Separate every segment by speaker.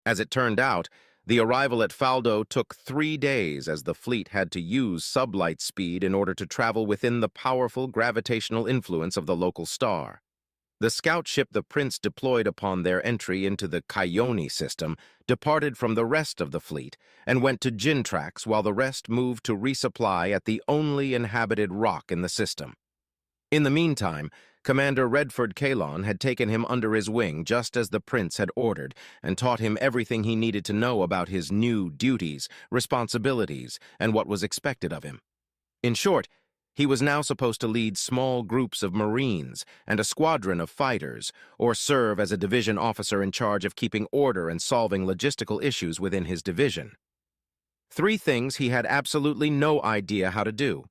Speaker 1: As it turned out, the arrival at Faldo took 3 days as the fleet had to use sublight speed in order to travel within the powerful gravitational influence of the local star. The scout ship the Prince deployed upon their entry into the Kyone system departed from the rest of the fleet and went to Gintrax while the rest moved to resupply at the only inhabited rock in the system. In the meantime, Commander Redford Kalon had taken him under his wing just as the Prince had ordered and taught him everything he needed to know about his new duties, responsibilities, and what was expected of him. In short, he was now supposed to lead small groups of Marines and a squadron of fighters, or serve as a division officer in charge of keeping order and solving logistical issues within his division. 3 things he had absolutely no idea how to do.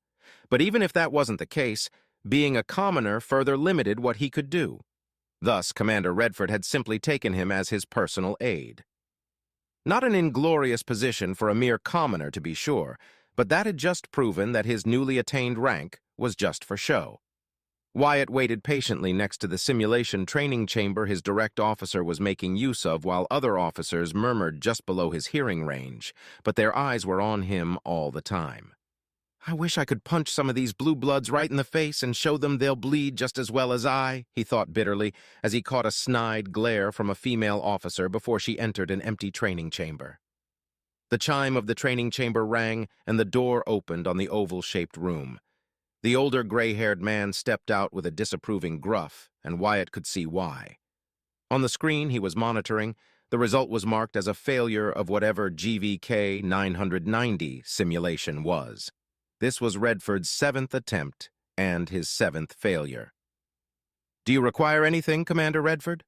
Speaker 1: But even if that wasn't the case, being a commoner further limited what he could do. Thus, Commander Redford had simply taken him as his personal aide. Not an inglorious position for a mere commoner, to be sure, but that had just proven that his newly attained rank was just for show. Wyatt waited patiently next to the simulation training chamber his direct officer was making use of while other officers murmured just below his hearing range, but their eyes were on him all the time. "I wish I could punch some of these blue bloods right in the face and show them they'll bleed just as well as I," he thought bitterly as he caught a snide glare from a female officer before she entered an empty training chamber. The chime of the training chamber rang, and the door opened on the oval-shaped room. The older gray-haired man stepped out with a disapproving gruff, and Wyatt could see why. On the screen he was monitoring, the result was marked as a failure of whatever GVK 990 simulation was. This was Redford's 7th attempt and his 7th failure. "Do you require anything, Commander Redford?"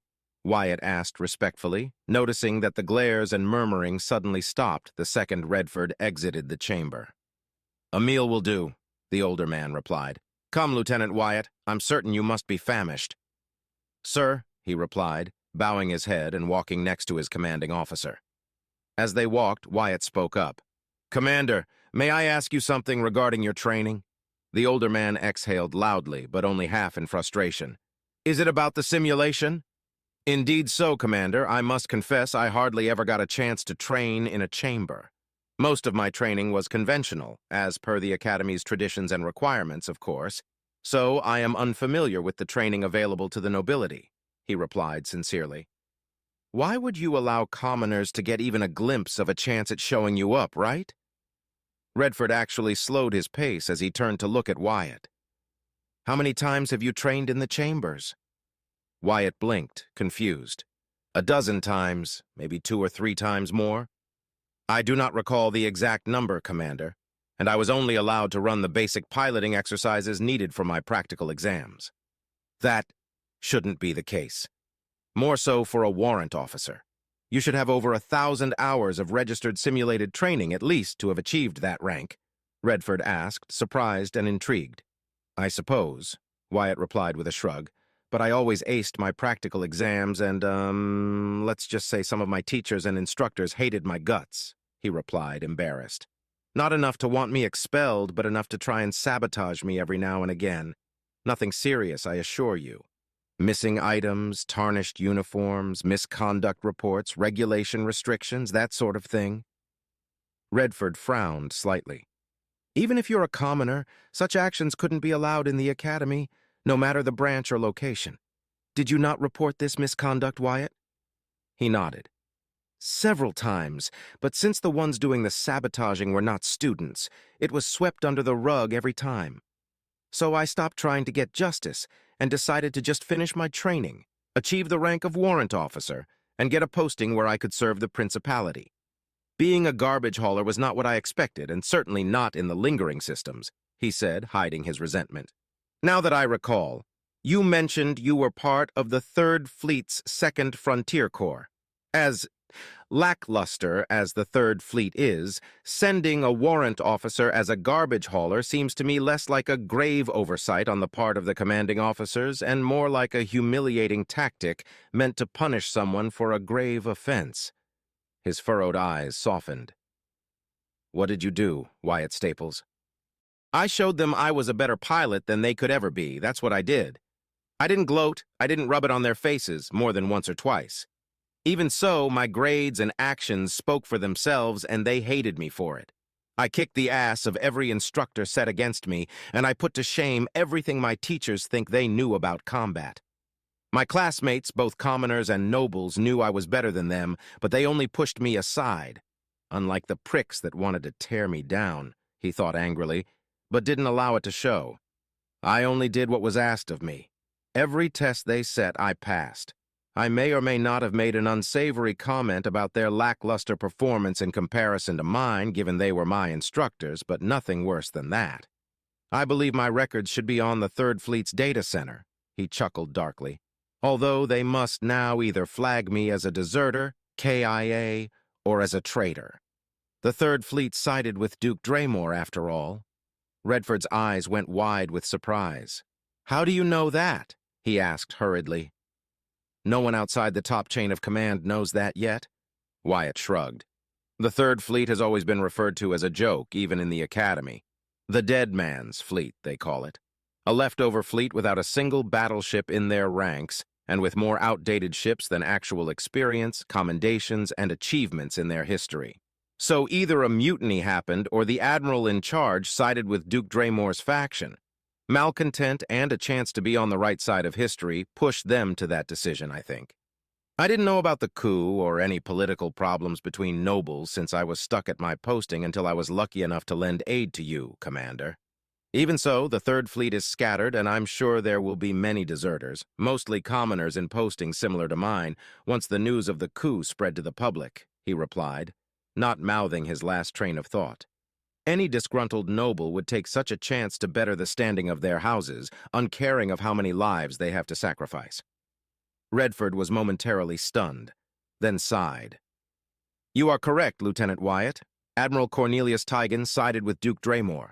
Speaker 1: Wyatt asked respectfully, noticing that the glares and murmuring suddenly stopped the second Redford exited the chamber. "A meal will do," the older man replied. "Come, Lieutenant Wyatt, I'm certain you must be famished." "Sir," he replied, bowing his head and walking next to his commanding officer. As they walked, Wyatt spoke up. "Commander, may I ask you something regarding your training?" The older man exhaled loudly, but only half in frustration. "Is it about the simulation?" "Indeed so, Commander. I must confess I hardly ever got a chance to train in a chamber. Most of my training was conventional, as per the Academy's traditions and requirements, of course, so I am unfamiliar with the training available to the nobility," he replied sincerely. "Why would you allow commoners to get even a glimpse of a chance at showing you up, right?" Redford actually slowed his pace as he turned to look at Wyatt. "How many times have you trained in the chambers?" Wyatt blinked, confused. "A dozen times, maybe 2 or 3 times more." "I do not recall the exact number, Commander, and I was only allowed to run the basic piloting exercises needed for my practical exams." "That shouldn't be the case. More so for a warrant officer. You should have over 1,000 hours of registered simulated training at least to have achieved that rank," Redford asked, surprised and intrigued. "I suppose," Wyatt replied with a shrug, "but I always aced my practical exams and, let's just say some of my teachers and instructors hated my guts," he replied, embarrassed. "Not enough to want me expelled, but enough to try and sabotage me every now and again. Nothing serious, I assure you. Missing items, tarnished uniforms, misconduct reports, regulation restrictions, that sort of thing." Redford frowned slightly. "Even if you're a commoner, such actions couldn't be allowed in the Academy, no matter the branch or location. Did you not report this misconduct, Wyatt?" He nodded. "Several times, but since the ones doing the sabotaging were not students, it was swept under the rug every time. So I stopped trying to get justice and decided to just finish my training, achieve the rank of warrant officer, and get a posting where I could serve the principality. Being a garbage hauler was not what I expected, and certainly not in the lingering systems," he said, hiding his resentment. "Now that I recall, you mentioned you were part of the 3rd Fleet's 2nd Frontier Corps. As lackluster as the 3rd Fleet is, sending a warrant officer as a garbage hauler seems to me less like a grave oversight on the part of the commanding officers and more like a humiliating tactic meant to punish someone for a grave offense." His furrowed eyes softened. "What did you do, Wyatt Staples?" "I showed them I was a better pilot than they could ever be. That's what I did. I didn't gloat, I didn't rub it on their faces more than once or twice. Even so, my grades and actions spoke for themselves, and they hated me for it. I kicked the ass of every instructor set against me, and I put to shame everything my teachers think they knew about combat. My classmates, both commoners and nobles, knew I was better than them, but they only pushed me aside. Unlike the pricks that wanted to tear me down, he thought angrily, but didn't allow it to show. I only did what was asked of me. Every test they set, I passed. I may or may not have made an unsavory comment about their lackluster performance in comparison to mine, given they were my instructors, but nothing worse than that. I believe my records should be on the Third Fleet's data center, he chuckled darkly, although they must now either flag me as a deserter, KIA, or as a traitor. The Third Fleet sided with Duke Draymore, after all. Redford's eyes went wide with surprise. How do you know that? He asked hurriedly. No one outside the top chain of command knows that yet? Wyatt shrugged. The Third Fleet has always been referred to as a joke, even in the Academy. The Dead Man's Fleet, they call it. A leftover fleet without a single battleship in their ranks, and with more outdated ships than actual experience, commendations, and achievements in their history. So either a mutiny happened or the admiral in charge sided with Duke Draymore's faction. Malcontent and a chance to be on the right side of history pushed them to that decision, I think. I didn't know about the coup or any political problems between nobles since I was stuck at my posting until I was lucky enough to lend aid to you, Commander. Even so, the Third Fleet is scattered, and I'm sure there will be many deserters, mostly commoners in postings similar to mine, once the news of the coup spread to the public, he replied, not mouthing his last train of thought. Any disgruntled noble would take such a chance to better the standing of their houses, uncaring of how many lives they have to sacrifice. Redford was momentarily stunned, then sighed. You are correct, Lieutenant Wyatt. Admiral Cornelius Tigan sided with Duke Draymore.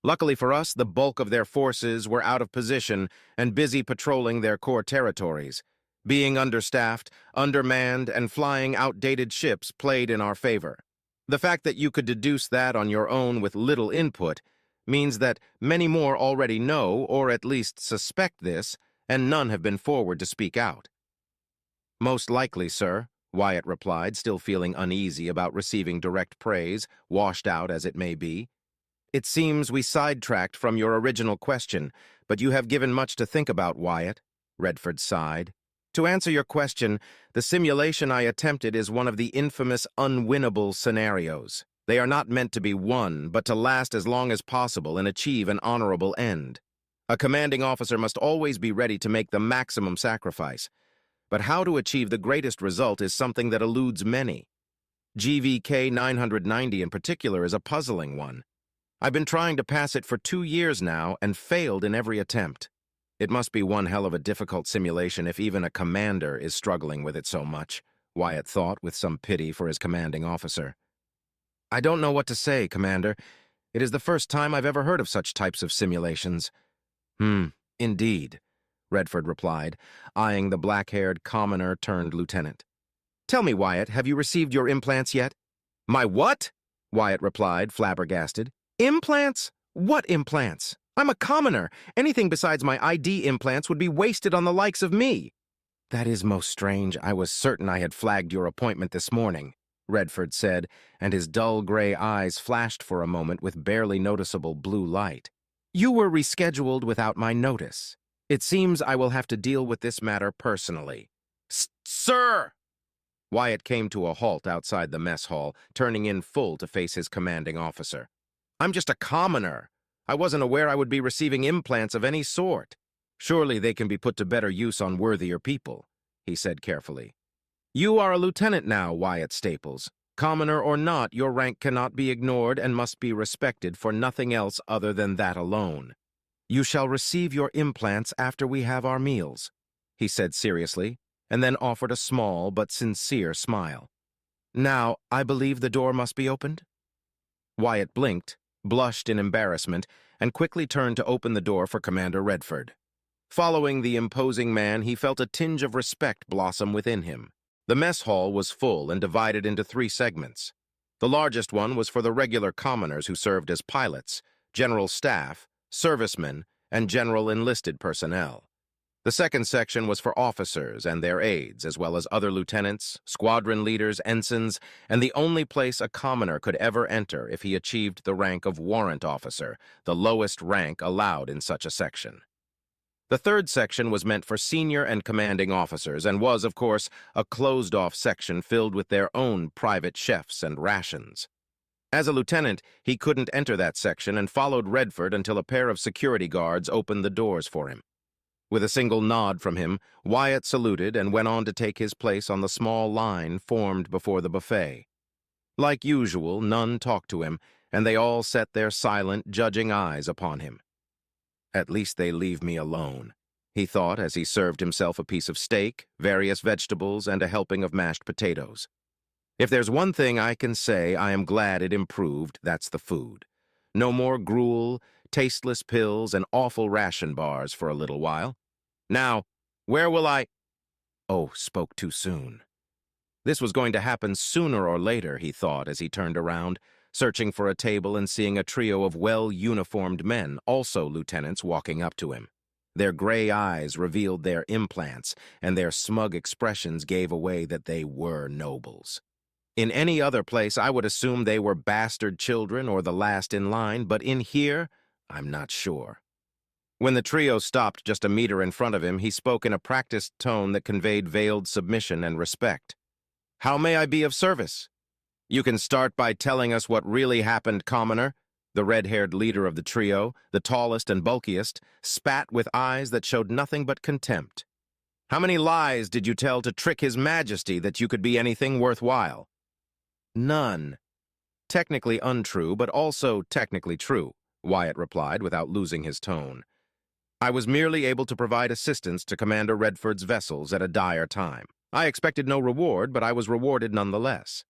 Speaker 1: Luckily for us, the bulk of their forces were out of position and busy patrolling their core territories. Being understaffed, undermanned, and flying outdated ships played in our favor. The fact that you could deduce that on your own with little input means that many more already know, or at least suspect this, and none have been forward to speak out. Most likely, sir, Wyatt replied, still feeling uneasy about receiving direct praise, washed out as it may be. It seems we sidetracked from your original question, but you have given much to think about, Wyatt, Redford sighed. To answer your question, the simulation I attempted is one of the infamous unwinnable scenarios. They are not meant to be won, but to last as long as possible and achieve an honorable end. A commanding officer must always be ready to make the maximum sacrifice. But how to achieve the greatest result is something that eludes many. GVK 990 in particular is a puzzling one. I've been trying to pass it for 2 years now and failed in every attempt. It must be one hell of a difficult simulation if even a commander is struggling with it so much, Wyatt thought with some pity for his commanding officer. I don't know what to say, Commander. It is the first time I've ever heard of such types of simulations. Indeed, Redford replied, eyeing the black-haired commoner-turned-lieutenant. Tell me, Wyatt, have you received your implants yet? My what? Wyatt replied, flabbergasted. Implants? What implants? I'm a commoner. Anything besides my ID implants would be wasted on the likes of me. That is most strange. I was certain I had flagged your appointment this morning, Redford said, and his dull gray eyes flashed for a moment with barely noticeable blue light. You were rescheduled without my notice. It seems I will have to deal with this matter personally. Sir! Wyatt came to a halt outside the mess hall, turning in full to face his commanding officer. I'm just a commoner. I wasn't aware I would be receiving implants of any sort. Surely they can be put to better use on worthier people, he said carefully. You are a lieutenant now, Wyatt Staples. Commoner or not, your rank cannot be ignored and must be respected for nothing else other than that alone. You shall receive your implants after we have our meals, he said seriously, and then offered a small but sincere smile. Now, I believe the door must be opened? Wyatt blinked, blushed in embarrassment, and quickly turned to open the door for Commander Redford. Following the imposing man, he felt a tinge of respect blossom within him. The mess hall was full and divided into 3 segments. The largest one was for the regular commoners who served as pilots, general staff, servicemen, and general enlisted personnel. The second section was for officers and their aides, as well as other lieutenants, squadron leaders, ensigns, and the only place a commoner could ever enter if he achieved the rank of warrant officer, the lowest rank allowed in such a section. The third section was meant for senior and commanding officers and was, of course, a closed-off section filled with their own private chefs and rations. As a lieutenant, he couldn't enter that section and followed Redford until a pair of security guards opened the doors for him. With a single nod from him, Wyatt saluted and went on to take his place on the small line formed before the buffet. Like usual, none talked to him, and they all set their silent, judging eyes upon him. At least they leave me alone, he thought as he served himself a piece of steak, various vegetables, and a helping of mashed potatoes. If there's one thing I can say I am glad it improved, that's the food. No more gruel, tasteless pills, and awful ration bars for a little while. Now, where will I— Oh, spoke too soon. This was going to happen sooner or later, he thought as he turned around, searching for a table and seeing a trio of well-uniformed men, also lieutenants, walking up to him. Their gray eyes revealed their implants, and their smug expressions gave away that they were nobles. In any other place, I would assume they were bastard children or the last in line, but in here, I'm not sure. When the trio stopped just a meter in front of him, he spoke in a practiced tone that conveyed veiled submission and respect. "How may I be of service?" "You can start by telling us what really happened, commoner." The red-haired leader of the trio, the tallest and bulkiest, spat with eyes that showed nothing but contempt. "How many lies did you tell to trick His Majesty that you could be anything worthwhile?" "None." "Technically untrue, but also technically true," Wyatt replied without losing his tone. "I was merely able to provide assistance to Commander Redford's vessels at a dire time. I expected no reward, but I was rewarded nonetheless."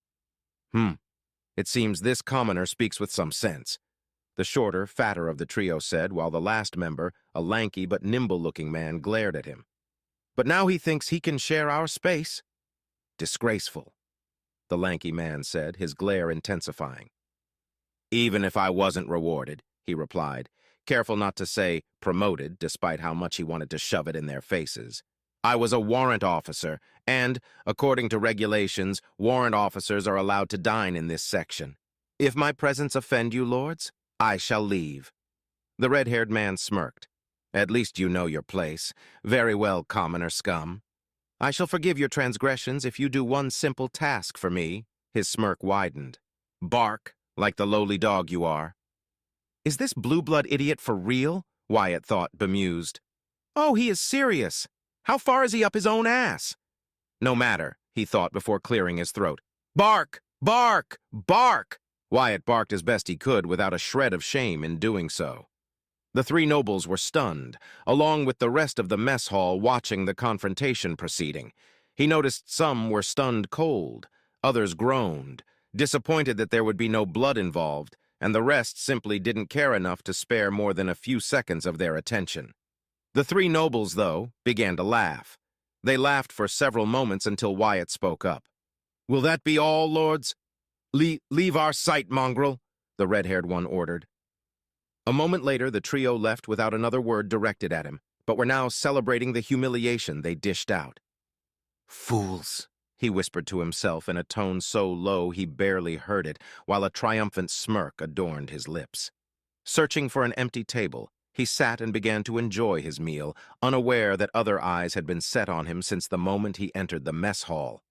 Speaker 1: It seems this commoner speaks with some sense," the shorter, fatter of the trio said, while the last member, a lanky but nimble-looking man, glared at him. "But now he thinks he can share our space." "Disgraceful," the lanky man said, his glare intensifying. "Even if I wasn't rewarded," he replied, careful not to say promoted, despite how much he wanted to shove it in their faces. "I was a warrant officer, and, according to regulations, warrant officers are allowed to dine in this section. If my presence offend you, lords, I shall leave." The red-haired man smirked. "At least you know your place. Very well, commoner scum. I shall forgive your transgressions if you do one simple task for me." His smirk widened. "Bark, like the lowly dog you are." "Is this blue-blood idiot for real?" Wyatt thought, bemused. "Oh, he is serious. How far is he up his own ass?" "No matter," he thought before clearing his throat. "Bark! Bark! Bark!" Wyatt barked as best he could without a shred of shame in doing so. The three nobles were stunned, along with the rest of the mess hall watching the confrontation proceeding. He noticed some were stunned cold, others groaned, disappointed that there would be no blood involved, and the rest simply didn't care enough to spare more than a few seconds of their attention. The three nobles, though, began to laugh. They laughed for several moments until Wyatt spoke up. "Will that be all, lords? Leave our sight, mongrel," the red-haired one ordered. A moment later, the trio left without another word directed at him, but were now celebrating the humiliation they dished out. "Fools," he whispered to himself in a tone so low he barely heard it, while a triumphant smirk adorned his lips. Searching for an empty table, he sat and began to enjoy his meal, unaware that other eyes had been set on him since the moment he entered the mess hall.